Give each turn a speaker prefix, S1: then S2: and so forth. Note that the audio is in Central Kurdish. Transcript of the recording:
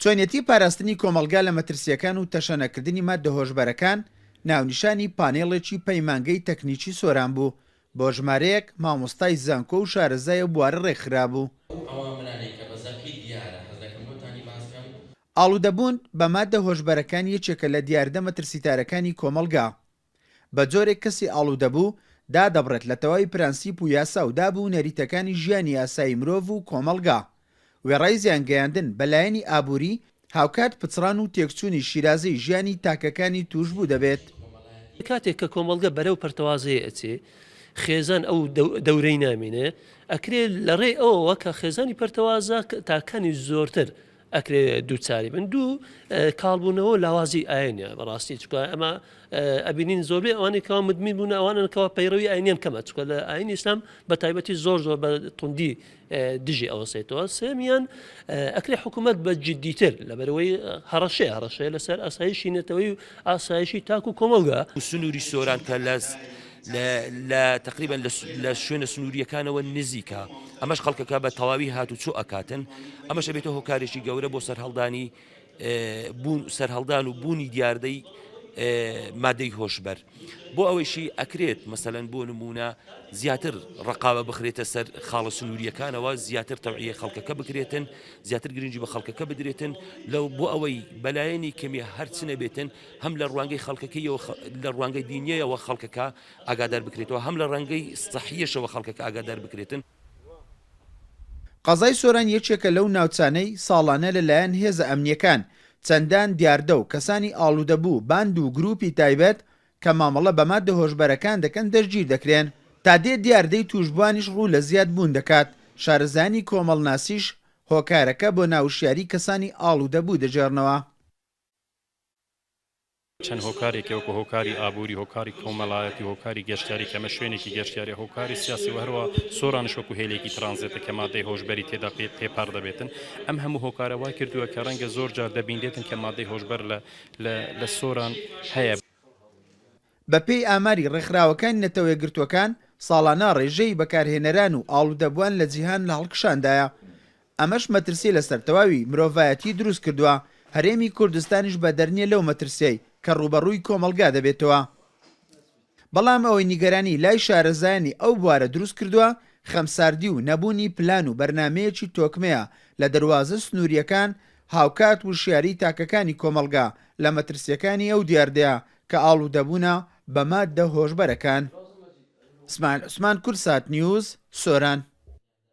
S1: چۆنیەتی پاراستنی کۆمەڵگا لە مەترسیەکان و تەشەنەکردنی مادە هۆشبەرەکان ناونیشانی پانێڵێکی پەیمانگەی تەکنیکی سۆران بوو. بۆ ژمارەیەک مامۆستای زانکۆ و شارەزایە بوارە ڕێکخرابوو. ئاڵوودەبوون بە مادە هۆشبەرەکان یەکێکە لە دیاردە مەترسیتارەکانی کۆمەڵگا. بە جۆرێک کەسی ئاڵوودەبوو دادەبڕێت لە تەواوی پرەنسیپ و یاسا و دابوو نەریتەکانی ژیانی یاسایی مرۆڤ و کۆمەڵگا. وێڕای زیانگەیاندن بەلایەنی ئابووری هاوکات پچڕان و تێکچوونی شیرازەی ژیانی تاکەکانی توش بوو دەبێت.
S2: کاتێک کە کۆمەڵگە بەرەو پەرتەوازەیە ئەچێ خێزان ئەو دەورەی نامێنێ ئەکرێت لە ڕێ ئەوەوە کە خێزانی پەرتەوازە تاکانی زۆرتر ئەکرێ دووچاری بن دوو کاڵبوونەوە لاوازی ئاینە بەڕاستی چکە ئەمە ئەبینین زۆربێ ئەوانێکەوە مدمین بوون ئەوانەکەەوە پەیڕەوی ئاینیان کەمە چکە لە ئاینی ئیسلام بە تایبەتی زۆر بە توندی دژی ئەوەسێتەوە. سێمیان ئەکرێ حکوومەت بە جددیتر لەبەرەوەی هەڕەشەیە لەسەر ئاسایشی نێتەوەی و ئاسایشی تاک و کۆمەڵگا
S3: سنووری سۆران کە لە تقریبا لە شوێنە سنووریەکانەوە نزیکە ئەمەش خەڵکەکە بە تەواوی هاتوچۆ ئەکاتن ئەمەش ئەبێتە هۆکارێکی گەورە بۆ سەرهەڵدان و بوونی دیاردەی مادەی هۆشبەر بۆ ئەوەیشی ئەکرێت مەسەلەن بۆ نمونە زیاتر ڕقاوە بخرێتە سەر خاڵە سنووریەکانەوە زیاتر تەوعیە خەڵکەکە بکرێتن زیاتر گرنگی بە خەڵکەکە بدرێتن لەو بۆ ئەوەی بەلایەنی کەمی هەرچنە بێتن هەم لە ڕوانگەی خەڵکەکەیەوە لە ڕوانگەی دینیەوە خەڵکەکە ئاگادار بکرێتەوە هەم لە ڕەنگەی سەحیەشەوە خەڵکەکە ئاگادار بکرێتن.
S1: قەزای سۆران یەکێکە لەو ناوچانەی ساڵانە لەلایەن هێزە ئەمنیەکان چەندان دیاردە و کەسانی ئاڵوودەبوو باند و گروپی تایبەت کە مامەڵە بە مادە هۆشبەرەکان دەکەن دەرگیر دەکرێن تا دێ دیاردەی توشبوانیش ڕوو لە زیاد بوون دەکات. شارەزانی کۆمەڵناسیش هۆکارەکە بۆ ناوشیاری کەسانی ئاڵوودەبوو دەجێڕنەوە.
S4: چەند هۆکارێکی وەکو هۆکاری ئابووری هۆکاری کۆمەڵایەتی هۆکاری گەشتیاری کەمە شوێنێکی گەشتیاری هۆکاری سیاسی و هەروە سۆرانش وەکو هێلێکی ترانزیتە کە مادەی هۆشبەری تێدا تێپار دەبێتن ئەم هەموو هۆکارە وای کردووە کە ڕەنگە زۆر جار دەبیندێتن کە مادەی هۆشبەر لە سۆران هەیە.
S1: بەپێی ئاماری ڕێکخراوەکانی نەتەوە گرتوەکان ساڵانە ڕێژەی بەکارهێنەران و ئاڵوودەبووان لە جیهان لە هەڵکشاندایە. ئەمەش مەترسی لەسەر تەواوی مرۆڤایەتی دروست کردووە. هەرێمی کوردستانیش بە دەرنیە لەو مەترسیەی کە ڕوبەڕووی کۆمەڵگا دەبێتەوە. بەڵام ئەوەی نیگەرانی لای شارەزایانی ئەو بوارە دروست کردووە خەمساردی و نەبوونی پلان و بەرنمەیەکی تۆکمەیە لە دەواازە سنووریەکان هاوکات وشیاری تاکەکانی کۆمەڵگا لە مەترسیەکانی ئەو دیاردەیە کە ئاڵوودەبوونە بە مادە هۆشبەرەکان. ئوسمان کورسات نیوز سۆران.